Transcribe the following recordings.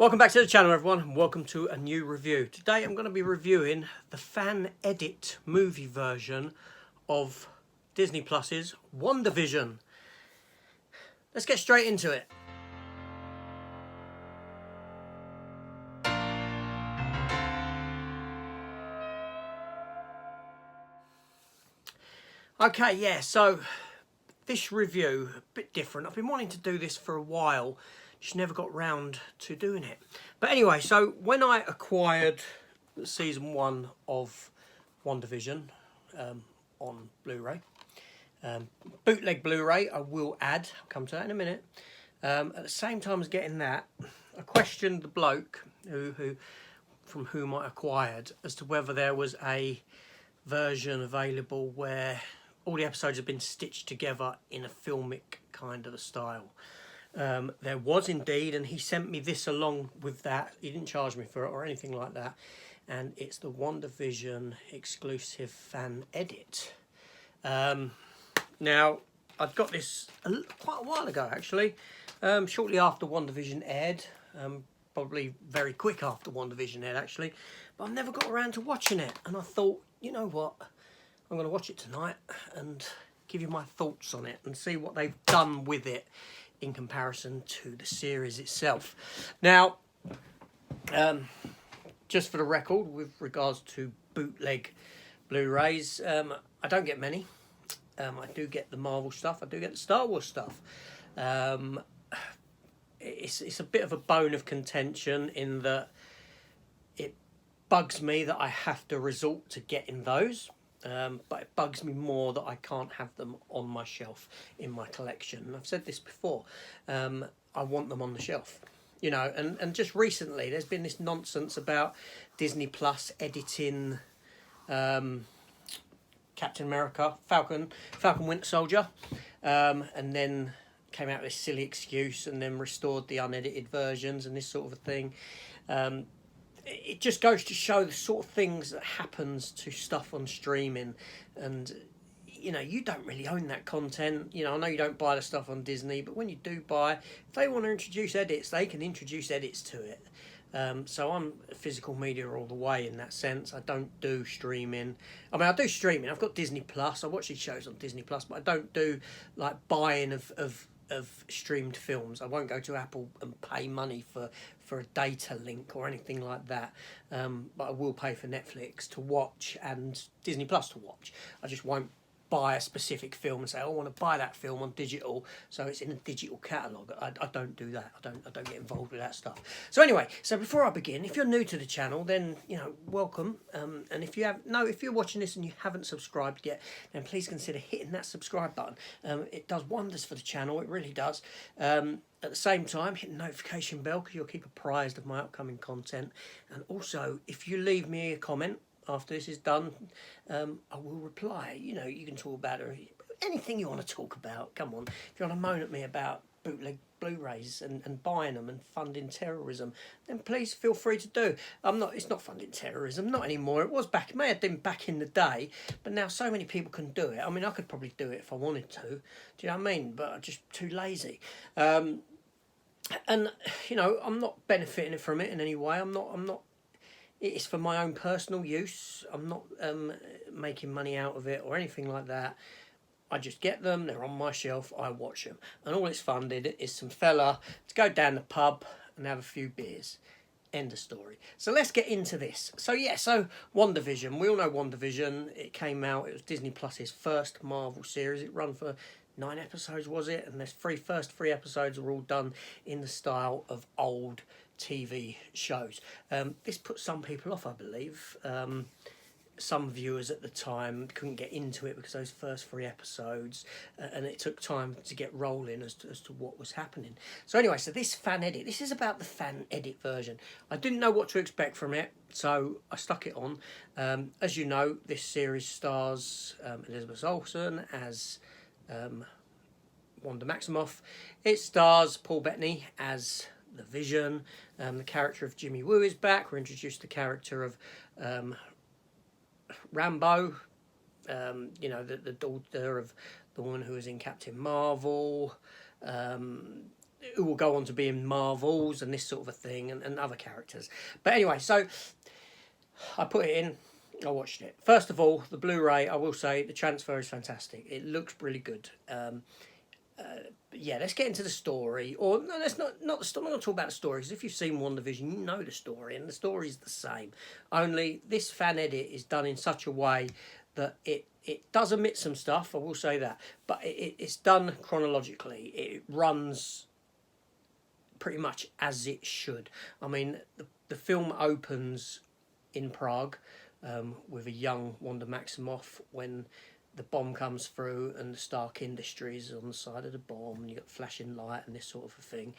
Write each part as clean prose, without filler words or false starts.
Welcome back to the channel, everyone, and welcome to a new review. Today I'm going to be reviewing the FanEdit movie version of Disney Plus's WandaVision. Let's get straight into it. Okay, yeah, so this review, a bit different. I've been wanting to do this for a while, just never got round to doing it. But anyway, so when I acquired season 1 of WandaVision on Blu-ray, bootleg Blu-ray, I will add, I'll come to that in a minute. At the same time as getting that, I questioned the bloke from whom I acquired as to whether there was a version available where all the episodes have been stitched together in a filmic kind of a style. There was indeed, and he sent me this along with that. He didn't charge me for it or anything like that, and it's the WandaVision exclusive FanEdit. Now, I'd got this quite a while ago, actually, shortly after WandaVision aired, probably very quick after WandaVision aired, actually, but I've never got around to watching it, and I thought, you know what, I'm going to watch it tonight and give you my thoughts on it and see what they've done with it in comparison to the series itself. Now, just for the record, with regards to bootleg Blu-rays, I don't get many. I do get the Marvel stuff, I do get the Star Wars stuff. It's a bit of a bone of contention in that it bugs me that I have to resort to getting those. But it bugs me more that I can't have them on my shelf in my collection. And I've said this before, I want them on the shelf. You know, and just recently there's been this nonsense about Disney Plus editing Captain America, Falcon Winter Soldier, and then came out with this silly excuse and then restored the unedited versions and this sort of a thing. It just goes to show the sort of things that happens to stuff on streaming, and you know, you don't really own that content. You know, I know you don't buy the stuff on Disney, but when you do buy, if they want to introduce edits, they can introduce edits to it. So I'm physical media all the way in that sense. I don't do streaming. I mean, I do streaming. I've got Disney Plus. I watch these shows on Disney Plus, but I don't do like buying of streamed films. I won't go to Apple and pay money for a data link or anything like that. But I will pay for Netflix to watch and Disney Plus to watch. I just won't buy a specific film and say, oh, I want to buy that film on digital, so it's in a digital catalogue. I don't do that. I don't get involved with that stuff. So anyway, so before I begin, if you're new to the channel, then you know, welcome. And if you're watching this and you haven't subscribed yet, then please consider hitting that subscribe button. It does wonders for the channel. It really does. At the same time, hit the notification bell because you'll keep apprised of my upcoming content. And also, if you leave me a comment after this is done, I will reply. You know, you can talk about anything you want to talk about. Come on, if you want to moan at me about bootleg Blu-rays and buying them and funding terrorism, then please feel free to do. It's not funding terrorism, not anymore. It was back, it may have been back in the day, but now so many people can do it. I mean, I could probably do it if I wanted to. Do you know what I mean? But I'm just too lazy. And you know, I'm not benefiting from it in any way. I'm not. It's for my own personal use. I'm not making money out of it or anything like that. I just get them, they're on my shelf, I watch them. And all it's funded is some fella to go down the pub and have a few beers. End of story. So let's get into this. So yeah, so WandaVision. We all know WandaVision. It came out, it was Disney Plus's first Marvel series. It ran for 9 episodes, was it? And the first 3 episodes were all done in the style of old TV shows. This put some people off, I believe. Some viewers at the time couldn't get into it because those first 3 episodes, and it took time to get rolling as to what was happening. So anyway, so this FanEdit, this is about the FanEdit version. I didn't know what to expect from it, so I stuck it on. As you know, this series stars Elizabeth Olsen as Wanda Maximoff. It stars Paul Bettany as the Vision. The character of Jimmy Woo is back. We're introduced to the character of Rambo, you know, the daughter of the woman who was in Captain Marvel. who will go on to be in Marvels and this sort of a thing, and other characters. But anyway, so I put it in. I watched it. First of all, the Blu-ray, I will say, the transfer is fantastic. It looks really good. Yeah, let's get into the story. Or no, let's not the story. I'm not going to talk about the story, because if you've seen WandaVision, you know the story, and the story is the same. Only this fan edit is done in such a way that it does omit some stuff, I will say that, but it's done chronologically. It runs pretty much as it should. I mean, the film opens in Prague with a young Wanda Maximoff when the bomb comes through and the Stark Industries is on the side of the bomb, and you got flashing light and this sort of a thing.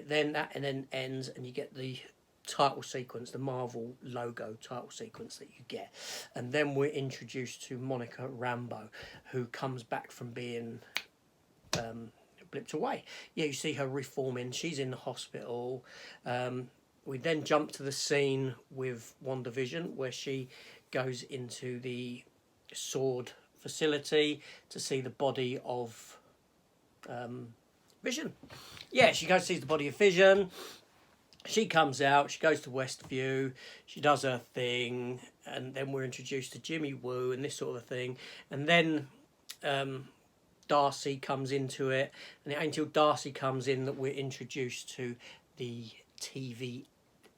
Then ends, and you get the title sequence, the Marvel logo title sequence that you get, and then we're introduced to Monica Rambeau, who comes back from being blipped away. Yeah, you see her reforming. She's in the hospital. We then jump to the scene with WandaVision, where she goes into the sword facility to see the body of Vision. Yeah, she goes to see the body of Vision. She comes out, she goes to Westview, she does her thing, and then we're introduced to Jimmy Woo and this sort of thing. And then Darcy comes into it, and it ain't until Darcy comes in that we're introduced to the TV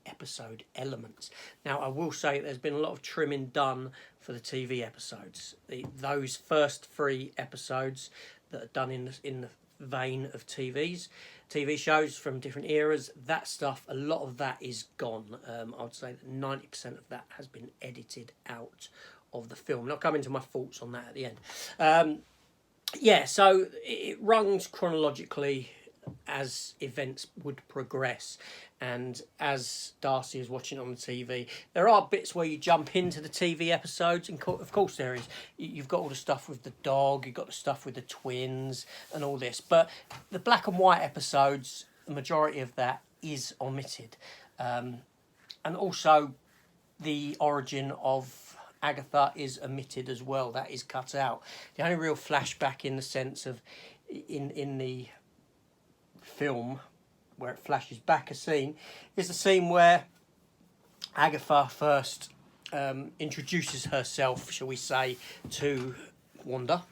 episode elements. Now, I will say there's been a lot of trimming done for the TV episodes. Those first 3 episodes that are done in the vein of TV shows from different eras, that stuff, a lot of that is gone. I'd say that 90% of that has been edited out of the film. And I'll come into my thoughts on that at the end. Yeah, so it runs chronologically as events would progress, and as Darcy is watching on the TV, there are bits where you jump into the TV episodes, and of course there is. You've got all the stuff with the dog, you've got the stuff with the twins and all this, but the black and white episodes, the majority of that is omitted. And also the origin of Agatha is omitted as well. That is cut out. The only real flashback in the sense of in the film where it flashes back a scene is the scene where Agatha first introduces herself, shall we say, to Wanda.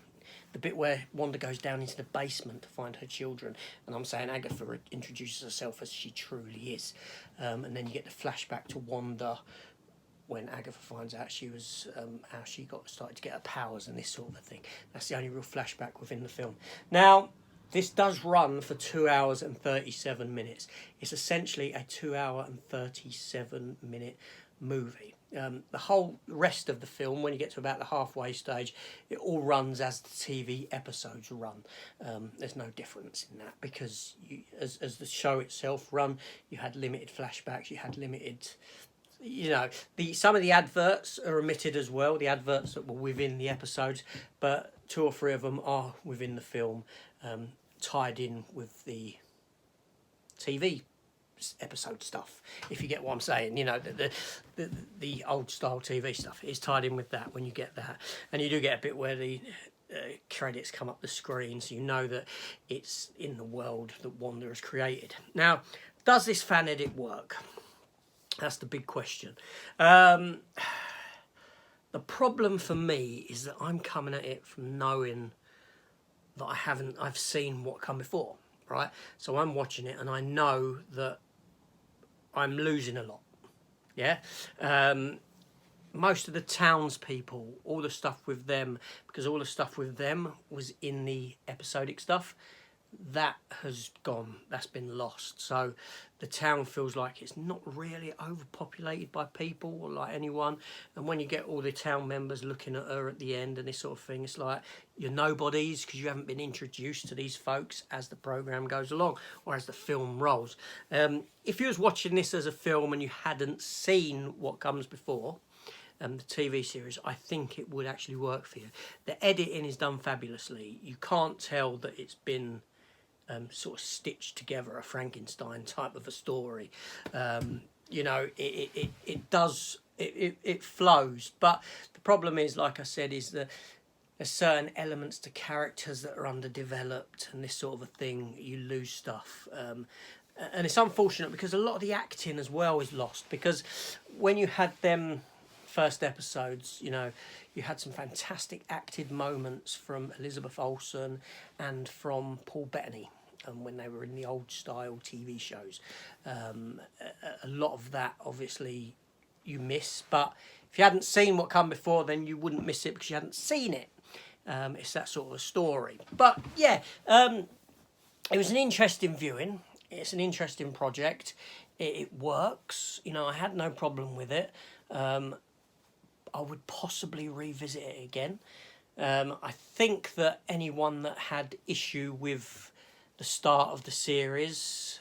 The bit where Wanda goes down into the basement to find her children, and I'm saying Agatha introduces herself as she truly is, and then you get the flashback to Wanda when Agatha finds out she was how she started to get her powers and this sort of a thing. That's the only real flashback within the film. Now, this does run for 2 hours and 37 minutes. It's essentially a 2 hour and 37 minute movie. The whole rest of the film, when you get to about the halfway stage, it all runs as the TV episodes run. There's no difference in that, because as the show itself run, you had limited flashbacks, you had limited... You know, some of the adverts are omitted as well, the adverts that were within the episodes, but 2 or 3 of them are within the film, tied in with the TV episode stuff, if you get what I'm saying. You know, the old style TV stuff is tied in with that when you get that. And you do get a bit where the credits come up the screen, so you know that it's in the world that Wanda has created. Now, does this fan edit work? That's the big question. The problem for me is that I'm coming at it from knowing that I've seen what come before, right? So I'm watching it and I know that I'm losing a lot, yeah? Most of the townspeople, all the stuff with them, because all the stuff with them was in the episodic stuff, that has gone, that's been lost. So the town feels like it's not really overpopulated by people or like anyone, and when you get all the town members looking at her at the end and this sort of thing, it's like you're nobodies because you haven't been introduced to these folks as the program goes along or as the film rolls. If you was watching this as a film and you hadn't seen what comes before, the TV series, I think it would actually work for you. The editing is done fabulously. You can't tell that it's been sort of stitched together, a Frankenstein type of a story. You know, it flows, but the problem is, like I said, is that there's certain elements to characters that are underdeveloped and this sort of a thing. You lose stuff. And it's unfortunate because a lot of the acting as well is lost, because when you had them first episodes, you know, you had some fantastic acted moments from Elizabeth Olsen and from Paul Bettany. When they were in the old style TV shows, a lot of that obviously you miss, but if you hadn't seen what come before, then you wouldn't miss it because you hadn't seen it. It's that sort of a story. But yeah, it was an interesting viewing. It's an interesting project. It works. You know, I had no problem with it. I would possibly revisit it again. I think that anyone that had issue with the start of the series,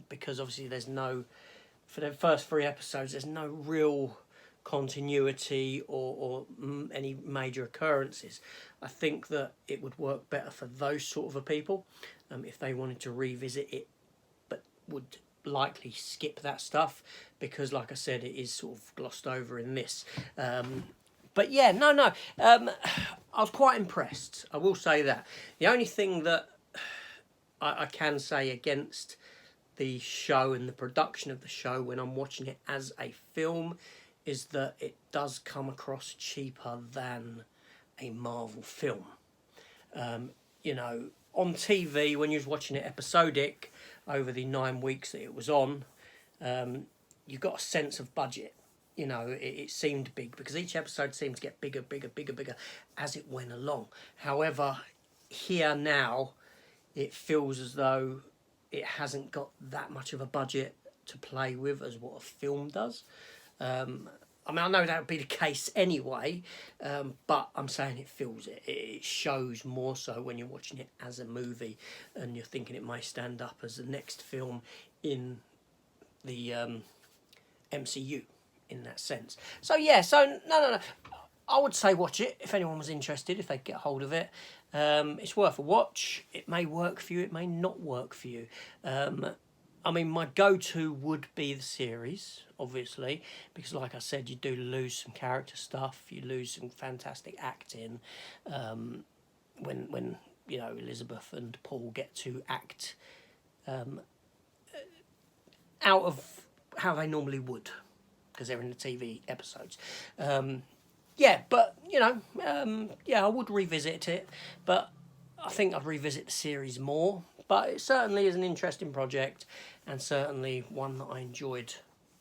because obviously there's no, for the first 3 episodes, there's no real continuity or any major occurrences. I think that it would work better for those sort of a people if they wanted to revisit it, but would likely skip that stuff because, like I said, it is sort of glossed over in this. But yeah, no, I was quite impressed. I will say that. The only thing that I can say against the show and the production of the show when I'm watching it as a film is that it does come across cheaper than a Marvel film. You know, on TV, when you was watching it episodic over the 9 weeks that it was on, you got a sense of budget. You know, it seemed big because each episode seemed to get bigger as it went along. However, here now, it feels as though it hasn't got that much of a budget to play with as what a film does. I mean, I know that would be the case anyway, but I'm saying it feels it. It shows more so when you're watching it as a movie and you're thinking it may stand up as the next film in the MCU in that sense. So yeah, so no. I would say watch it if anyone was interested, if they get hold of it. It's worth a watch. It may work for you, it may not work for you. I mean, my go-to would be the series, obviously, because like I said, you do lose some character stuff, you lose some fantastic acting. When you know, Elizabeth and Paul get to act out of how they normally would, because they're in the TV episodes. Yeah, but, you know, yeah, I would revisit it, but I think I'd revisit the series more. But it certainly is an interesting project, and certainly one that I enjoyed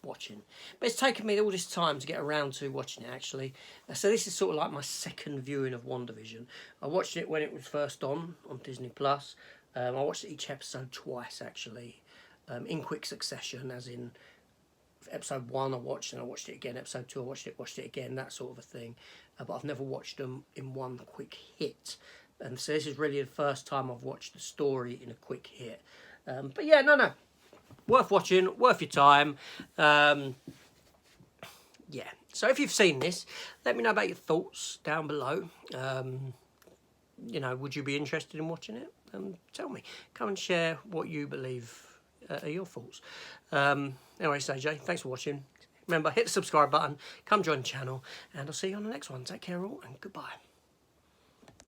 watching. But it's taken me all this time to get around to watching it, actually. So this is sort of like my second viewing of WandaVision. I watched it when it was first on Disney+. I watched each episode twice, actually, in quick succession, as in episode 1 I watched and I watched it again, episode 2 I watched it again, that sort of a thing. But I've never watched them in one quick hit. And so this is really the first time I've watched the story in a quick hit. But yeah, no. Worth watching, worth your time. Yeah. So if you've seen this, let me know about your thoughts down below. You know, would you be interested in watching it? Tell me. Come and share what you believe are your thoughts. Anyway, it's AJ. Thanks for watching. Remember, hit the subscribe button, come join the channel, and I'll see you on the next one. Take care all, and goodbye.